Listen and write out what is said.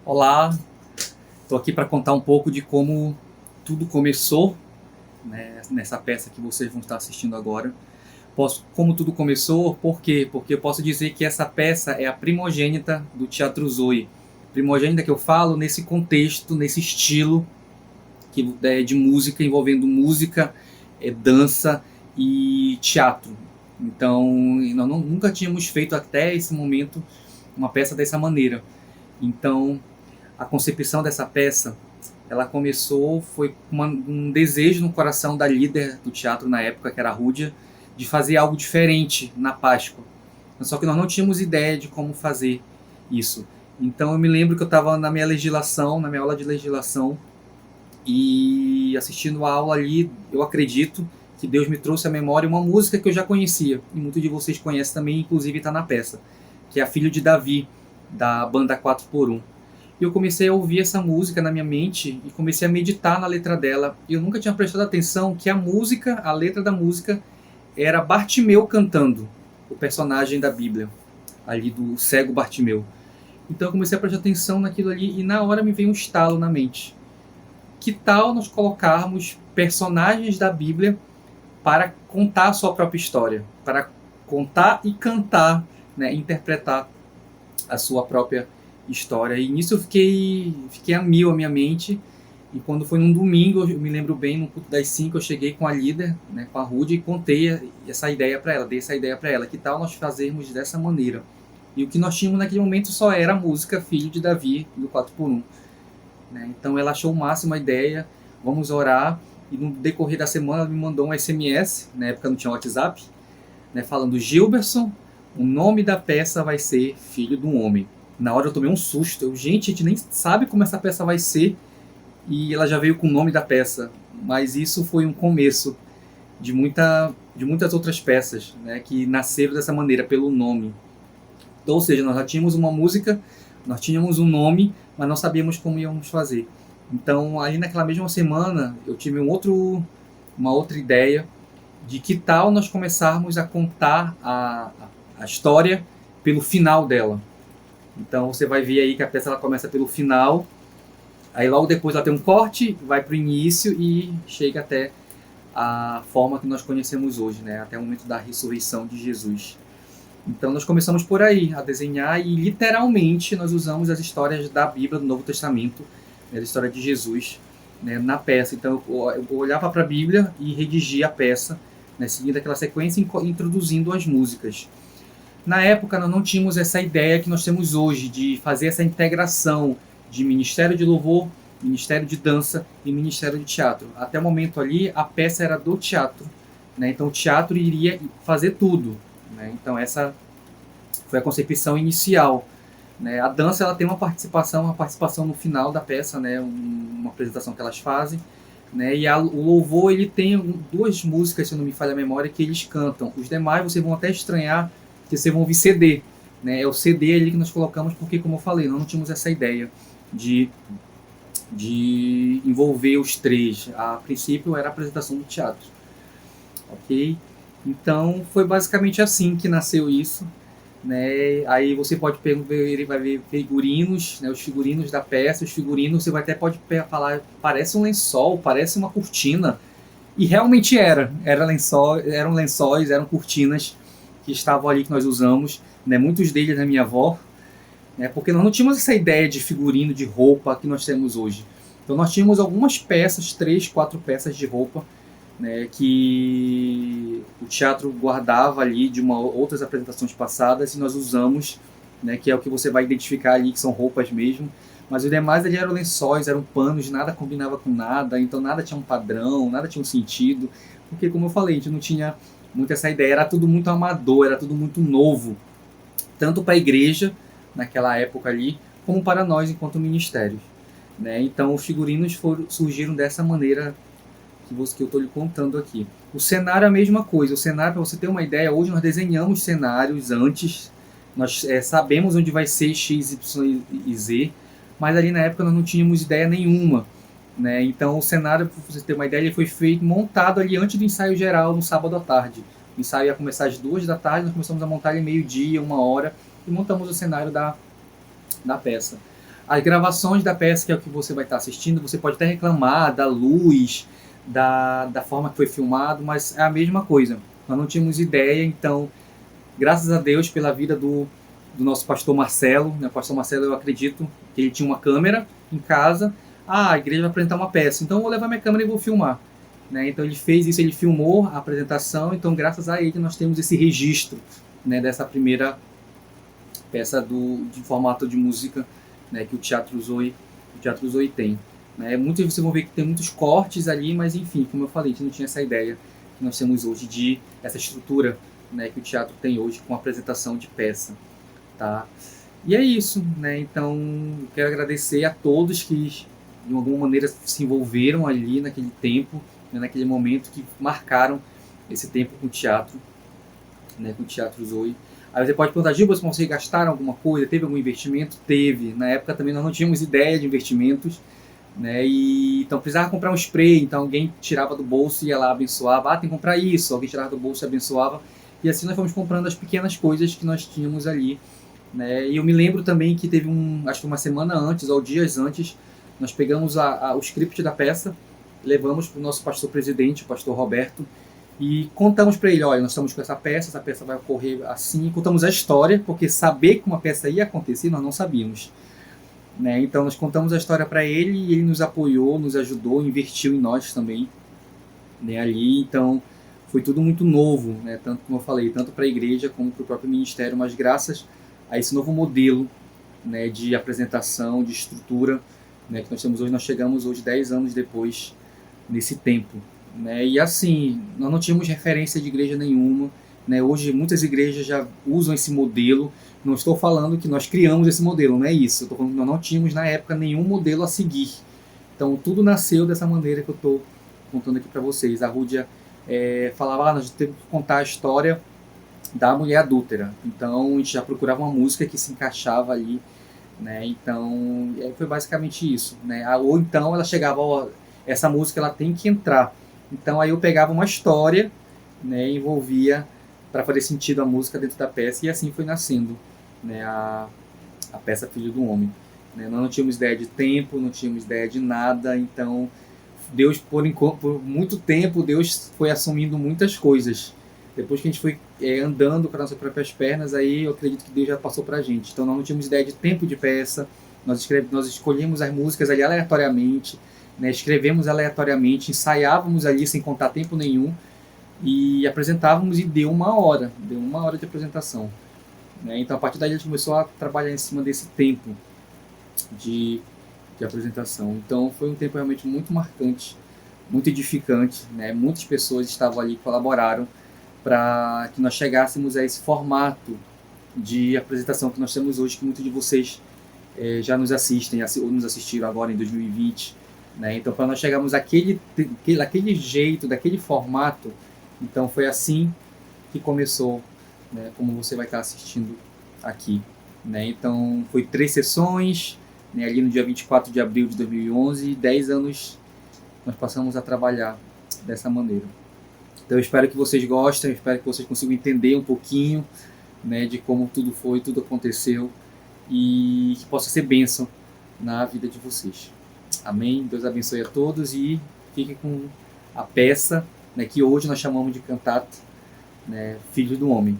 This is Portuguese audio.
Olá, estou aqui para contar um pouco de como tudo começou, né, nessa peça que vocês vão estar assistindo agora. Como tudo começou, por quê? Porque eu posso dizer que essa peça é a primogênita do Teatro Zoe. Primogênita que eu falo nesse contexto, nesse estilo de música, envolvendo música, dança e teatro. Então, nós nunca tínhamos feito até esse momento uma peça dessa maneira. Então, a concepção dessa peça, ela começou, foi um desejo no coração da líder do teatro na época, que era a Rúdia, de fazer algo diferente na Páscoa. Só que nós não tínhamos ideia de como fazer isso. Então eu me lembro que eu estava na minha legislação, na minha aula de legislação, e assistindo a aula ali, eu acredito que Deus me trouxe à memória uma música que eu já conhecia, e muitos de vocês conhecem também, inclusive está na peça, que é a Filho de Davi, da banda 4x1. E eu comecei a ouvir essa música na minha mente e comecei a meditar na letra dela. E eu nunca tinha prestado atenção que a música, a letra da música, era Bartimeu cantando, o personagem da Bíblia, ali do cego Bartimeu. Então eu comecei a prestar atenção naquilo ali e na hora me veio um estalo na mente. Que tal nós colocarmos personagens da Bíblia para contar a sua própria história? Para contar e cantar, né, interpretar a sua própria história. E nisso eu fiquei a mil a minha mente. E quando foi num domingo, eu me lembro bem, no culto das 5, eu cheguei com a líder, né, com a Rude, e contei essa ideia para ela, dei essa ideia para ela. Que tal nós fazermos dessa maneira? E o que nós tínhamos naquele momento só era a música Filho de Davi, do 4x1. Né? Então ela achou o máximo a ideia, vamos orar. E no decorrer da semana ela me mandou um SMS, na época não tinha WhatsApp, né, falando: Gilberson, o nome da peça vai ser Filho do Homem. Na hora eu tomei um susto. Gente, a gente nem sabe como essa peça vai ser. E ela já veio com o nome da peça. Mas isso foi um começo de muitas outras peças, né, que nasceram dessa maneira, pelo nome. Então, ou seja, nós já tínhamos uma música, nós tínhamos um nome, mas não sabíamos como íamos fazer. Então, ali naquela mesma semana, eu tive uma outra ideia de que tal nós começarmos a contar a história pelo final dela. Então você vai ver aí que a peça ela começa pelo final, aí logo depois ela tem um corte, vai para o início e chega até a forma que nós conhecemos hoje, né? Até o momento da ressurreição de Jesus. Então nós começamos por aí, a desenhar, e literalmente nós usamos as histórias da Bíblia, do Novo Testamento, né, a história de Jesus, né, na peça. Então eu olhava para a Bíblia e redigia a peça, né, seguindo aquela sequência, introduzindo as músicas. Na época, nós não tínhamos essa ideia que nós temos hoje, de fazer essa integração de Ministério de Louvor, Ministério de Dança e Ministério de Teatro. Até o momento ali, a peça era do teatro, né? Então o teatro iria fazer tudo, né? Então essa foi a concepção inicial, né? A dança ela tem uma participação no final da peça, né? Uma apresentação que elas fazem, né? E o louvor ele tem duas músicas, se não me falha a memória, que eles cantam. Os demais vocês vão até estranhar, que vocês vão ouvir CD, né? É o CD ali que nós colocamos porque, como eu falei, nós não tínhamos essa ideia de envolver os três. A princípio era a apresentação do teatro, ok? Então foi basicamente assim que nasceu isso, né? Aí você pode ver, ele vai ver figurinos, né? Os figurinos da peça, os figurinos você pode falar, parece um lençol, parece uma cortina, e realmente eram lençóis, eram cortinas que estavam ali, que nós usamos, né, muitos deles da minha avó, né, porque nós não tínhamos essa ideia de figurino, de roupa que nós temos hoje. Então nós tínhamos algumas peças, 3, 4 peças de roupa, né, que o teatro guardava ali de outras apresentações passadas e nós usamos, né, que é o que você vai identificar ali, que são roupas mesmo. Mas os demais ali eram lençóis, eram panos, nada combinava com nada, então nada tinha um padrão, nada tinha um sentido, porque, como eu falei, a gente não tinha muito essa ideia, era tudo muito amador, era tudo muito novo, tanto para a igreja, naquela época ali, como para nós enquanto ministérios, né? Então os figurinos surgiram dessa maneira que eu estou lhe contando aqui. O cenário é a mesma coisa, o cenário, para você ter uma ideia, hoje nós desenhamos cenários antes, nós sabemos onde vai ser X, Y e Z, mas ali na época nós não tínhamos ideia nenhuma, né? Então o cenário, para você ter uma ideia, ele foi montado ali antes do ensaio geral, no sábado à tarde. O ensaio ia começar às 2 da tarde, nós começamos a montar ele meio-dia, 1 hora, e montamos o cenário da peça. As gravações da peça, que é o que você vai estar assistindo, você pode até reclamar da luz, da forma que foi filmado, mas é a mesma coisa. Nós não tínhamos ideia, então, graças a Deus pela vida do nosso pastor Marcelo, né? O pastor Marcelo, eu acredito que ele tinha uma câmera em casa. Ah, a igreja vai apresentar uma peça, então eu vou levar minha câmera e vou filmar. Né? Então ele fez isso, ele filmou a apresentação, então graças a ele nós temos esse registro, né, dessa primeira peça de formato de música, né, que o Teatro Zoe tem. Né? Muitos vocês vão ver que tem muitos cortes ali, mas enfim, como eu falei, a gente não tinha essa ideia que nós temos hoje de essa estrutura, né, que o teatro tem hoje com a apresentação de peça. Tá? E é isso, né? Então eu quero agradecer a todos que de alguma maneira se envolveram ali naquele tempo, né, naquele momento, que marcaram esse tempo com o teatro, né, com o Teatro Zoe. Aí você pode perguntar, Gil, vocês gastaram alguma coisa? Teve algum investimento? Teve. Na época também nós não tínhamos ideia de investimentos, né? E então precisava comprar um spray, então alguém tirava do bolso e ia lá, abençoava. Ah, tem que comprar isso. Alguém tirava do bolso e abençoava. E assim nós fomos comprando as pequenas coisas que nós tínhamos ali, né? E eu me lembro também que teve acho que uma semana antes, ou dias antes, nós pegamos o script da peça, levamos para o nosso pastor presidente, o pastor Roberto, e contamos para ele, olha, nós estamos com essa peça vai ocorrer assim, contamos a história, porque saber que uma peça ia acontecer, nós não sabíamos. Né? Então nós contamos a história para ele e ele nos apoiou, nos ajudou, investiu em nós também, né, ali. Então foi tudo muito novo, né? Tanto como eu falei, tanto para a igreja como para o próprio ministério, mas graças a esse novo modelo, né, de apresentação, de estrutura, né, que nós temos hoje, nós chegamos hoje 10 anos depois nesse tempo. Né? E assim, nós não tínhamos referência de igreja nenhuma. Né? Hoje muitas igrejas já usam esse modelo. Não estou falando que nós criamos esse modelo, não é isso. Eu estou falando que nós não tínhamos na época nenhum modelo a seguir. Então tudo nasceu dessa maneira que eu estou contando aqui para vocês. A Rúdia falava, nós temos que contar a história da mulher adúltera. Então a gente já procurava uma música que se encaixava ali. Né? Então foi basicamente isso. Né? Ou então ela chegava, ó, essa música ela tem que entrar. Então aí eu pegava uma história, né, envolvia para fazer sentido a música dentro da peça, e assim foi nascendo, né, a peça Filho do Homem. Né? Nós não tínhamos ideia de tempo, não tínhamos ideia de nada, então Deus, por muito tempo, Deus foi assumindo muitas coisas. Depois que a gente foi andando com as nossas próprias pernas, aí eu acredito que Deus já passou para a gente. Então nós não tínhamos ideia de tempo de peça, nós escolhemos as músicas ali aleatoriamente, né, escrevemos aleatoriamente, ensaiávamos ali sem contar tempo nenhum e apresentávamos, e deu uma hora de apresentação. Né? Então a partir daí a gente começou a trabalhar em cima desse tempo de apresentação. Então foi um tempo realmente muito marcante, muito edificante. Né? Muitas pessoas estavam ali, colaboraram para que nós chegássemos a esse formato de apresentação que nós temos hoje, que muitos de vocês já nos assistem ou nos assistiram agora em 2020. Né? Então, para nós chegarmos àquele jeito, daquele formato, então foi assim que começou, né? Como você vai estar assistindo aqui. Né? Então, foi 3 sessões, né? Ali no dia 24 de abril de 2011, 10 anos nós passamos a trabalhar dessa maneira. Então, eu espero que vocês gostem, eu espero que vocês consigam entender um pouquinho, né, de como tudo foi, tudo aconteceu, e que possa ser bênção na vida de vocês. Amém? Deus abençoe a todos e fique com a peça, né, que hoje nós chamamos de cantata, né, Filho do Homem.